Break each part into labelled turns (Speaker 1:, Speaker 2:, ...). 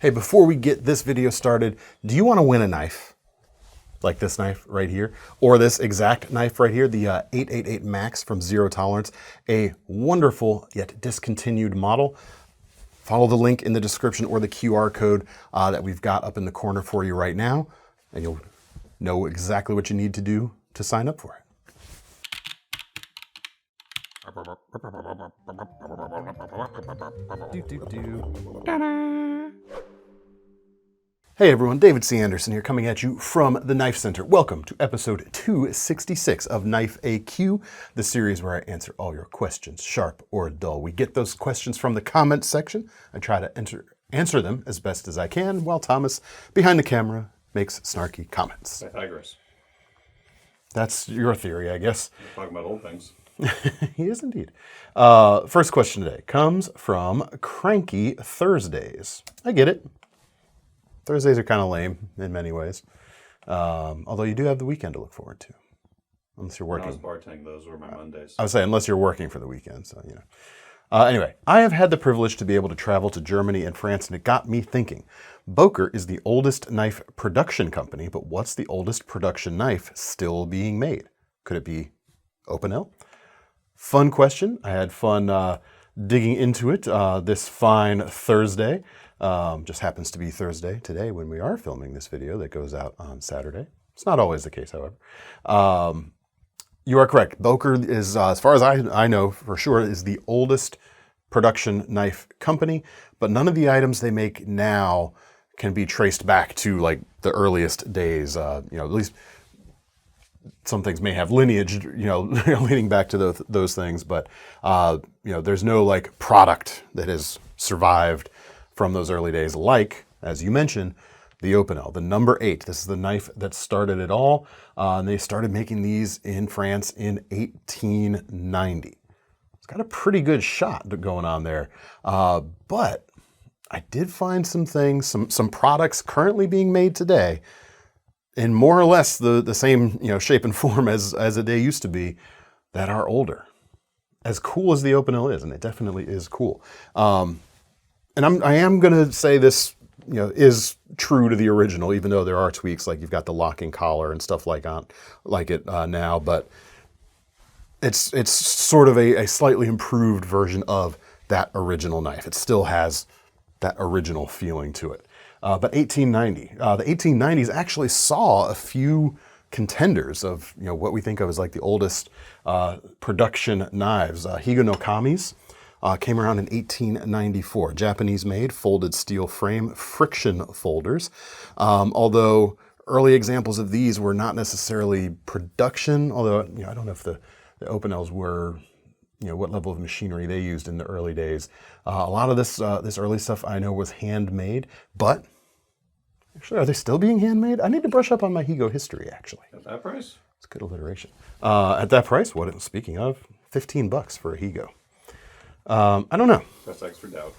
Speaker 1: Hey, before we get this video started, do you want to win a knife? Like this knife right here, or this exact knife right here, the 888 Max from Zero Tolerance, a wonderful yet discontinued model. Follow the link in the description or the QR code that we've got up in the corner for you right now, and you'll know exactly what you need to do to sign up for it. Hey everyone, David C. Anderson here, coming at you from the KnifeCenter. Welcome to episode 266 of KniFAQ, the series where I answer all your questions, sharp or dull. We get those questions from the comments section. I try to answer them as best as I can, while Thomas, behind the camera, makes snarky comments.
Speaker 2: Pythagoras.
Speaker 1: That's your theory, I guess.
Speaker 2: We're talking about old things.
Speaker 1: He is indeed. First question today comes from Cranky Thursdays. I get it. Thursdays are kind of lame in many ways. Although you do have the weekend to look forward to. Unless you're working.
Speaker 2: When I was bartending, those were my Mondays.
Speaker 1: I would say, unless you're working for the weekend, so, you know. Anyway, I have had the privilege to be able to travel to Germany and France, and it got me thinking. Boker is the oldest knife production company, but what's the oldest production knife still being made? Could it be Opinel? Fun question. I had fun digging into it this fine Thursday. Just happens to be Thursday today when we are filming this video that goes out on Saturday. It's not always the case, however. You are correct. Boker is, as far as I know for sure, is the oldest production knife company, but none of the items they make now can be traced back to like the earliest days. You know, at least some things may have lineage, you know, leading back to those things, but you know, there's no like product that has survived from those early days, like, as you mentioned, the Opinel, the number 8. This is the knife that started it all. And they started making these in France in 1890. It's got a pretty good shot going on there. But I did find some things, some products currently being made today in more or less the same, you know, shape and form as a day used to be, that are older. As cool as the Opinel is, and it definitely is cool. And I am going to say this, you know, is true to the original, even though there are tweaks, like you've got the locking collar and stuff like it now. But it's sort of a slightly improved version of that original knife. It still has that original feeling to it. But 1890, the 1890s actually saw a few contenders of, you know, what we think of as like the oldest production knives. Higa no Kami's. Came around in 1894. Japanese-made folded steel frame friction folders. Although early examples of these were not necessarily production, although, you know, I don't know if the Opinels were, you know, what level of machinery they used in the early days. A lot of this early stuff I know was handmade, but actually, are they still being handmade? I need to brush up on my Higo history, actually.
Speaker 2: At that price?
Speaker 1: It's good alliteration. At that price, speaking of, $15 for a Higo. I don't know.
Speaker 2: That's extra doubt.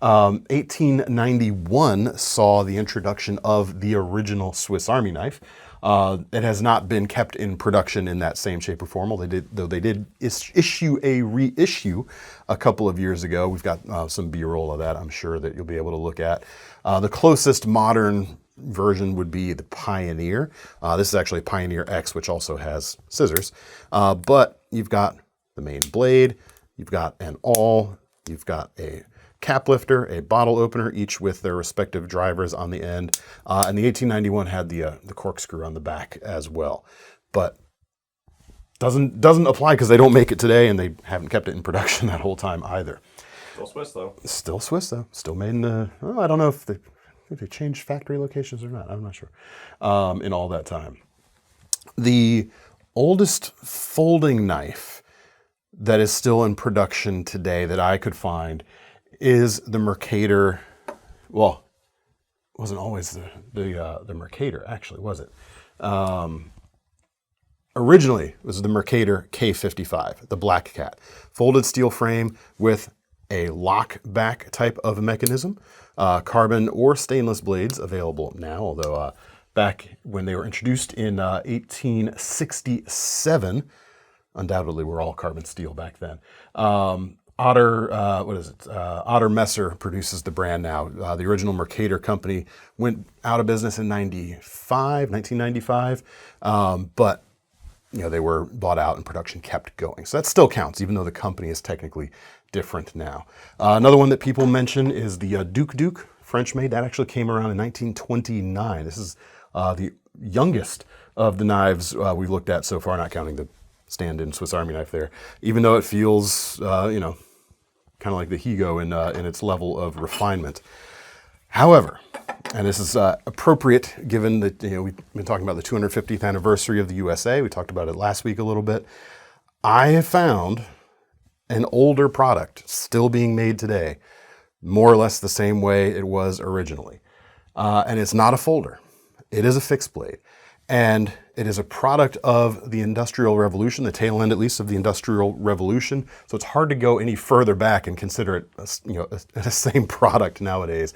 Speaker 1: 1891 saw the introduction of the original Swiss Army knife. It has not been kept in production in that same shape or form, though they did issue a reissue a couple of years ago. We've got some B-roll of that, I'm sure, that you'll be able to look at. The closest modern version would be the Pioneer. This is actually Pioneer X, which also has scissors. But you've got the main blade, you've got an awl, you've got a cap lifter, a bottle opener, each with their respective drivers on the end. And the 1891 had the corkscrew on the back as well. But doesn't apply because they don't make it today, and they haven't kept it in production that whole time either.
Speaker 2: Still Swiss, though.
Speaker 1: Still Swiss, though. Still made in the, well, I don't know if they changed factory locations or not. I'm not sure. In all that time. The oldest folding knife that is still in production today that I could find is the Mercator. Well, it wasn't always the Mercator, actually, was it? Originally, it was the Mercator K55, the Black Cat. Folded steel frame with a lock back type of mechanism. Carbon or stainless blades available now, although back when they were introduced in 1867, undoubtedly were all carbon steel back then. Otter, what is it? Otter Messer produces the brand now. The original Mercator company went out of business in 1995, but they were bought out and production kept going. So that still counts, even though the company is technically different now. Another one that people mention is the Duke, French made. That actually came around in 1929. This is the youngest of the knives we've looked at so far, not counting the stand-in Swiss Army knife there, even though it feels, kind of like the Higo in its level of refinement. However, and this is appropriate given that we've been talking about the 250th anniversary of the USA. We talked about it last week a little bit. I have found an older product still being made today, more or less the same way it was originally. And it's not a folder. It is a fixed blade. And it is a product of the Industrial Revolution, the tail end at least of the Industrial Revolution. So it's hard to go any further back and consider it the same product nowadays.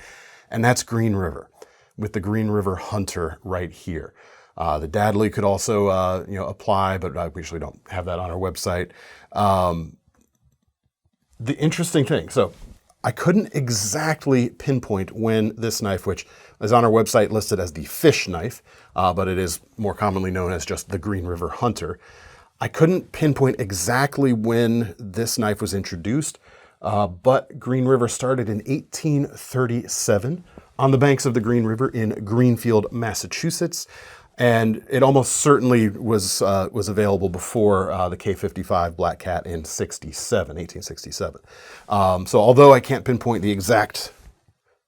Speaker 1: And that's Green River, with the Green River Hunter right here. The Dadley could also apply, but we usually don't have that on our website. The interesting thing, so I couldn't exactly pinpoint when this knife, which is on our website listed as the fish knife, but it is more commonly known as just the Green River Hunter. I couldn't pinpoint exactly when this knife was introduced, but Green River started in 1837 on the banks of the Green River in Greenfield, Massachusetts. And it almost certainly was available before the K55 Black Cat in 1867. So although I can't pinpoint the exact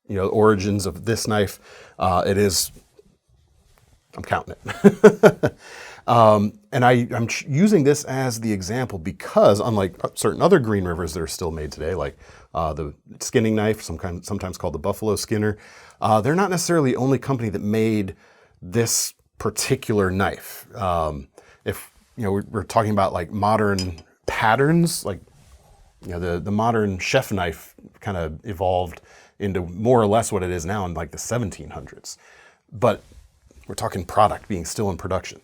Speaker 1: origins of this knife, it is, I'm counting it. And I'm using this as the example because unlike certain other Green Rivers that are still made today, like the skinning knife, sometimes called the Buffalo Skinner, they're not necessarily the only company that made this particular knife. If we're talking about like modern patterns, like the modern chef knife kind of evolved into more or less what it is now in like the 1700s. But we're talking product being still in production.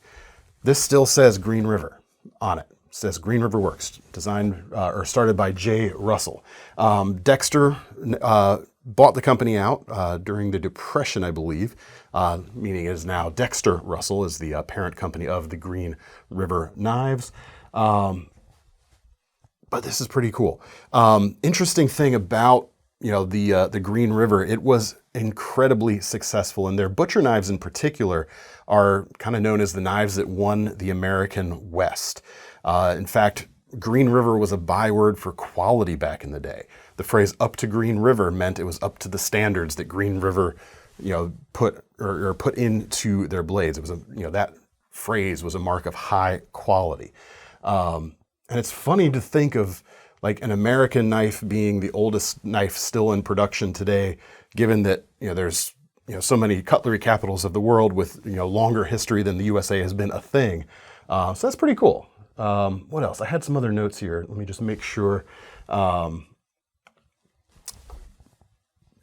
Speaker 1: This still says Green River on it. It says Green River Works, designed or started by J. Russell. Dexter bought the company out during the Depression, I believe, meaning it is now Dexter Russell is the parent company of the Green River Knives. But this is pretty cool. Interesting thing about the Green River, it was incredibly successful, and their butcher knives in particular are kind of known as the knives that won the American West. In fact, Green River was a byword for quality back in the day. The phrase "up to Green River" meant it was up to the standards that Green River, put into their blades. It was that phrase was a mark of high quality. And it's funny to think of like an American knife being the oldest knife still in production today, given that there's so many cutlery capitals of the world with longer history than the USA has been a thing. So that's pretty cool. What else? I had some other notes here. Let me just make sure.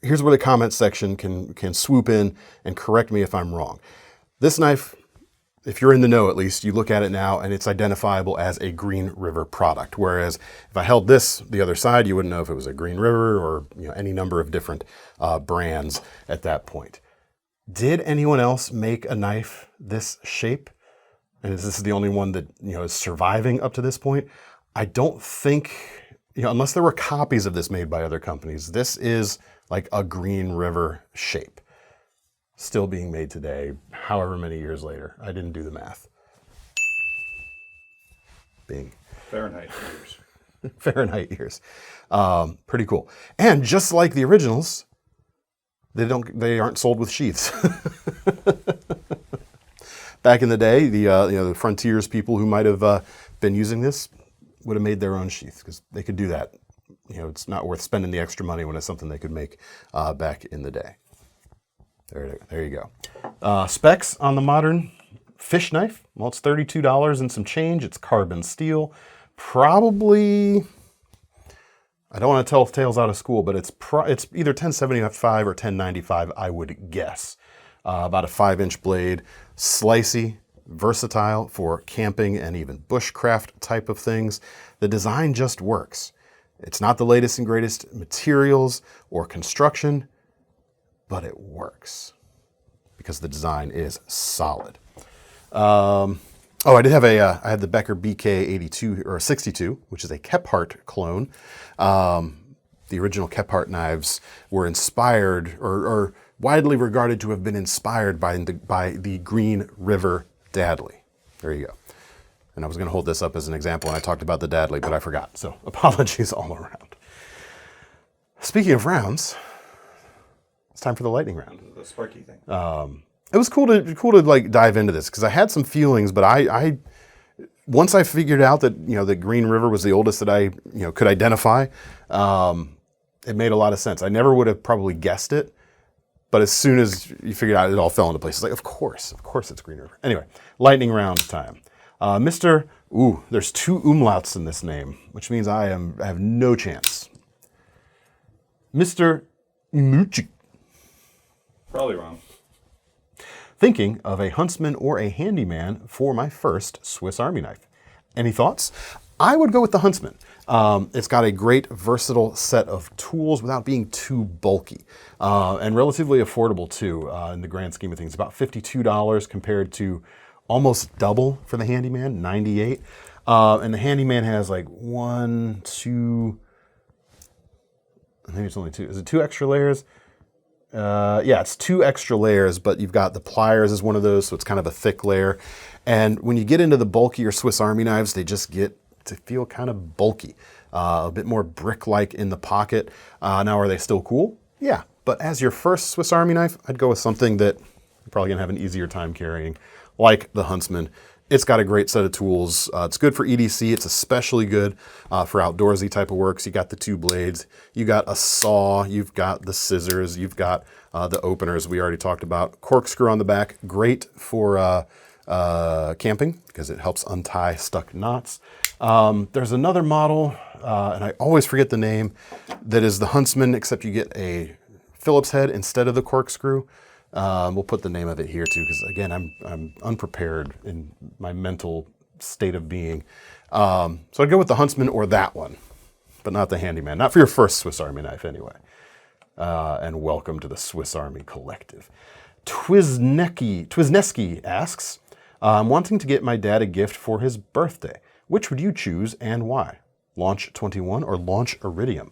Speaker 1: Here's where the comment section can swoop in and correct me if I'm wrong. This knife, if you're in the know at least, you look at it now and it's identifiable as a Green River product. Whereas if I held this the other side, you wouldn't know if it was a Green River or any number of different brands at that point. Did anyone else make a knife this shape? And is this the only one that is surviving up to this point? I don't think, unless there were copies of this made by other companies, this is like a Green River shape. Still being made today, however many years later. I didn't do the math. Bing.
Speaker 2: Fahrenheit years.
Speaker 1: Fahrenheit years. Pretty cool. And just like the originals, they aren't sold with sheaths. Back in the day, the frontiers people who might have been using this would have made their own sheath because they could do that. It's not worth spending the extra money when it's something they could make back in the day. There you go. Specs on the modern fish knife. Well, it's $32 and some change. It's carbon steel. Probably, I don't want to tell tales out of school, but it's either 1075 or 1095, I would guess. About a 5-inch blade, slicey, versatile for camping and even bushcraft type of things. The design just works. It's not the latest and greatest materials or construction, but it works because the design is solid. I did have I had the Becker BK 82 or 62, which is a Kephart clone. The original Kephart knives were inspired or widely regarded to have been inspired by the Green River Dadley. There you go. And I was going to hold this up as an example, and I talked about the Dadley, but I forgot. So apologies all around. Speaking of rounds, it's time for the lightning round.
Speaker 2: The sparky thing.
Speaker 1: It was cool to like dive into this because I had some feelings, but I once I figured out that that Green River was the oldest that I could identify, it made a lot of sense. I never would have probably guessed it, but as soon as you figured out, it all fell into place. It's like, of course it's Green River. Anyway, lightning round time. There's 2 umlauts in this name, which means I have no chance. Mr. Mucci.
Speaker 2: Probably wrong.
Speaker 1: Thinking of a Huntsman or a Handyman for my first Swiss Army knife. Any thoughts? I would go with the Huntsman. It's got a great versatile set of tools without being too bulky and relatively affordable too in the grand scheme of things. About $52 compared to almost double for the Handyman, $98. And the Handyman has like 1, 2, maybe it's only 2. Is it 2 extra layers? It's 2 extra layers, but you've got the pliers as one of those, so it's kind of a thick layer. And when you get into the bulkier Swiss Army knives, they just get to feel kind of bulky, a bit more brick-like in the pocket. Now, are they still cool? Yeah, but as your first Swiss Army knife, I'd go with something that you're probably gonna have an easier time carrying, like the Huntsman. It's got a great set of tools. It's good for EDC. It's especially good for outdoorsy type of works. You got the 2 blades. You got a saw. You've got the scissors. You've got the openers we already talked about. Corkscrew on the back. Great for camping because it helps untie stuck knots. There's another model, and I always forget the name, that is the Huntsman, except you get a Phillips head instead of the corkscrew. We'll put the name of it here too, because again, I'm unprepared in my mental state of being. So I'd go with the Huntsman or that one, but not the Handyman. Not for your first Swiss Army knife anyway. And welcome to the Swiss Army Collective. Twisneski asks, I'm wanting to get my dad a gift for his birthday. Which would you choose and why? Launch 21 or Launch Iridium?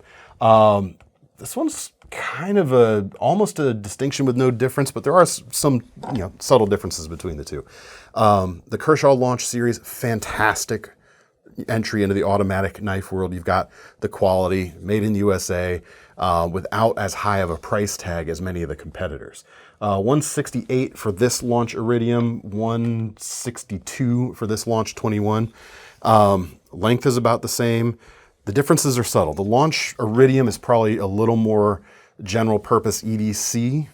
Speaker 1: This one's kind of almost a distinction with no difference, but there are some subtle differences between the two. The Kershaw Launch series, fantastic entry into the automatic knife world. You've got the quality, made in USA, without as high of a price tag as many of the competitors. $168 for this Launch Iridium, $162 for this Launch 21. Length is about the same. The differences are subtle. The Launch Iridium is probably a little more general purpose EDC. I'm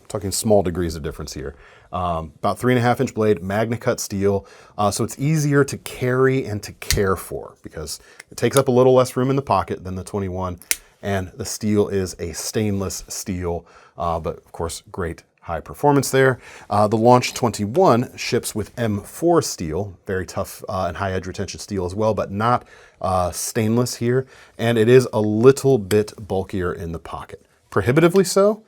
Speaker 1: talking small degrees of difference here. About 3.5-inch blade, Magna Cut steel. So it's easier to carry and to care for because it takes up a little less room in the pocket than the 21. And the steel is a stainless steel, but of course, great high performance there. The Launch 21 ships with M4 steel, very tough and high edge retention steel as well, but not stainless here. And it is a little bit bulkier in the pocket. Prohibitively so?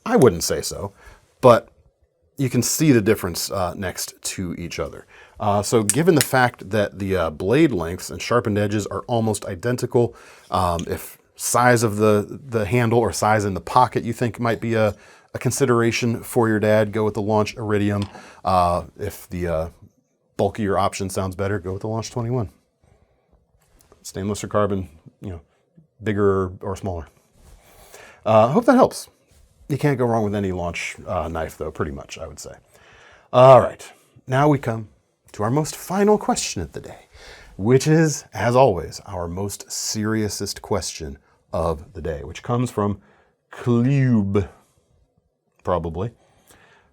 Speaker 1: I wouldn't say so, but you can see the difference next to each other. So given the fact that the blade lengths and sharpened edges are almost identical, if size of the handle or size in the pocket you think might be a consideration for your dad, go with the Launch Iridium. If the bulkier option sounds better, go with the Launch 21. Stainless or carbon, bigger or smaller. I hope that helps. You can't go wrong with any Launch knife though, pretty much, I would say. All right, now we come to our most final question of the day, which is, as always, our most seriousest question of the day, which comes from Klube. Probably.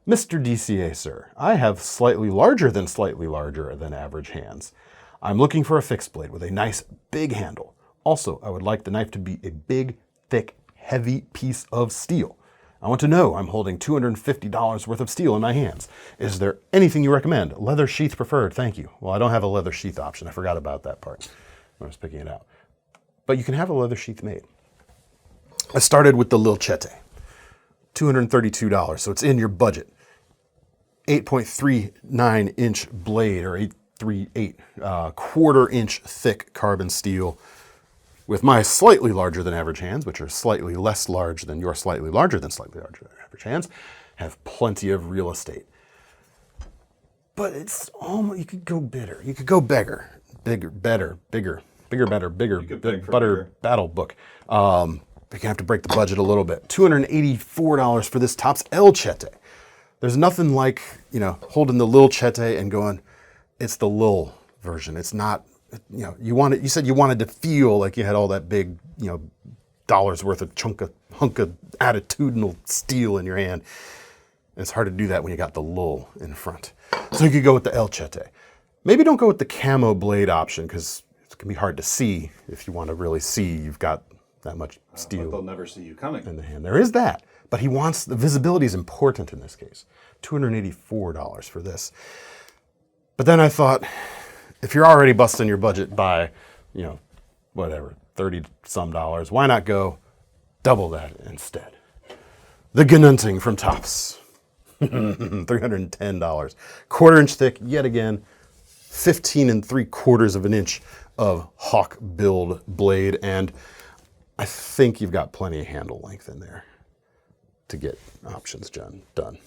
Speaker 1: Mr. DCA, sir, I have slightly larger than average hands. I'm looking for a fixed blade with a nice big handle. Also, I would like the knife to be a big, thick, heavy piece of steel. I want to know I'm holding $250 worth of steel in my hands. Is there anything you recommend? Leather sheath preferred, thank you. Well, I don't have a leather sheath option. I forgot about that part when I was picking it out. but you can have a leather sheath made. I started with the Lilchete, $232, so it's in your budget. 8.39 inch blade, or 8.38 quarter inch thick carbon steel, with my slightly larger than average hands, which are slightly less large than your slightly larger than average hands, have plenty of real estate. But it's almost, you could go bitter. You could go bigger, better, bigger, better, bigger, butter battle book. You're gonna have to break the budget a little bit. $284 for this Tops Lchete. There's nothing like, holding the Lilchete and going, it's the Lil version. It's not, you said you wanted to feel like you had all that big, dollars worth of hunk of attitudinal steel in your hand. And it's hard to do that when you got the Lil in front. So you could go with the Lchete. Maybe don't go with the camo blade option, because it can be hard to see if you want to really see you've got that much steel.
Speaker 2: But they'll never see you coming.
Speaker 1: In the hand. There is that. But he wants, the visibility is important in this case. $284 for this. But then I thought, if you're already busting your budget by, whatever, 30 some dollars, why not go double that instead? The Gnunting from Tops. $310. Quarter inch thick, yet again, 15 3/4 of an inch of hawk build blade, and I think you've got plenty of handle length in there to get options done.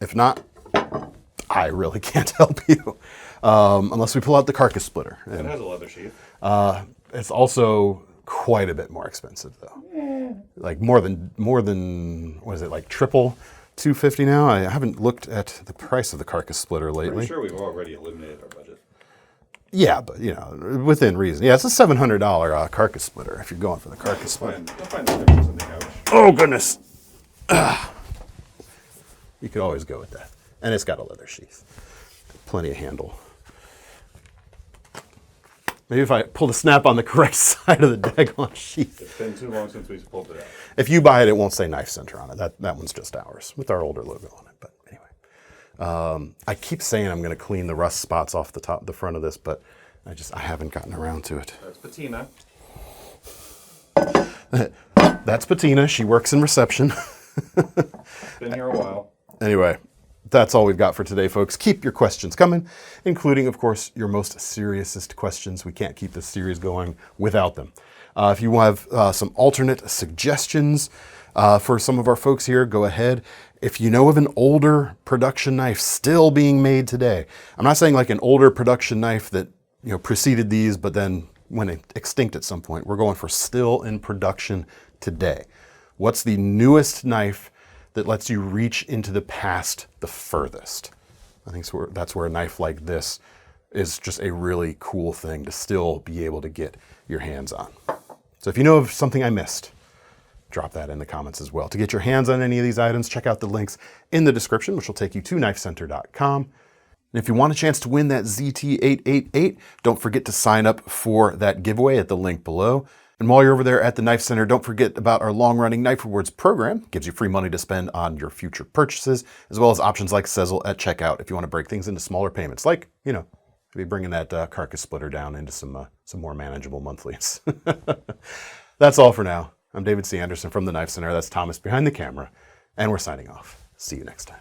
Speaker 1: If not, I really can't help you, unless we pull out the carcass splitter.
Speaker 2: It has a leather sheath.
Speaker 1: It's also quite a bit more expensive, though. Like more than what is it, like triple $250 now? I haven't looked at the price of the carcass splitter lately.
Speaker 2: Pretty sure we've already eliminated our budget.
Speaker 1: Yeah, but within reason. Yeah, it's a $700 carcass splitter if you're going for the carcass splitter.
Speaker 2: You'll find the difference in the couch.
Speaker 1: Oh goodness! You could always go with that, and it's got a leather sheath, plenty of handle. Maybe if I pull the snap on the correct side of the daggone sheath.
Speaker 2: It's been too long since we pulled it out.
Speaker 1: If you buy it, it won't say KnifeCenter on it. That one's just ours with our older logo on it. But anyway, I keep saying I'm going to clean the rust spots off the front of this, but I haven't gotten around to it.
Speaker 2: That's patina.
Speaker 1: That's Patina. She works in reception.
Speaker 2: Been here a while.
Speaker 1: Anyway, that's all we've got for today, folks. Keep your questions coming, including, of course, your most seriousest questions. We can't keep this series going without them. If you have some alternate suggestions for some of our folks here, go ahead. If you know of an older production knife still being made today, I'm not saying like an older production knife that preceded these, but then went extinct at some point. We're going for still in production today. What's the newest knife that lets you reach into the past the furthest? I think that's where a knife like this is just a really cool thing to still be able to get your hands on. So if you know of something I missed, drop that in the comments as well. To get your hands on any of these items, check out the links in the description, which will take you to KnifeCenter.com. And if you want a chance to win that ZT888, don't forget to sign up for that giveaway at the link below. And while you're over there at the Knife Center, don't forget about our long-running Knife Rewards program. It gives you free money to spend on your future purchases, as well as options like Sezzle at checkout if you want to break things into smaller payments, like, maybe bringing that carcass splitter down into some more manageable monthlies. That's all for now. I'm David C. Anderson from the Knife Center. That's Thomas behind the camera, and we're signing off. See you next time.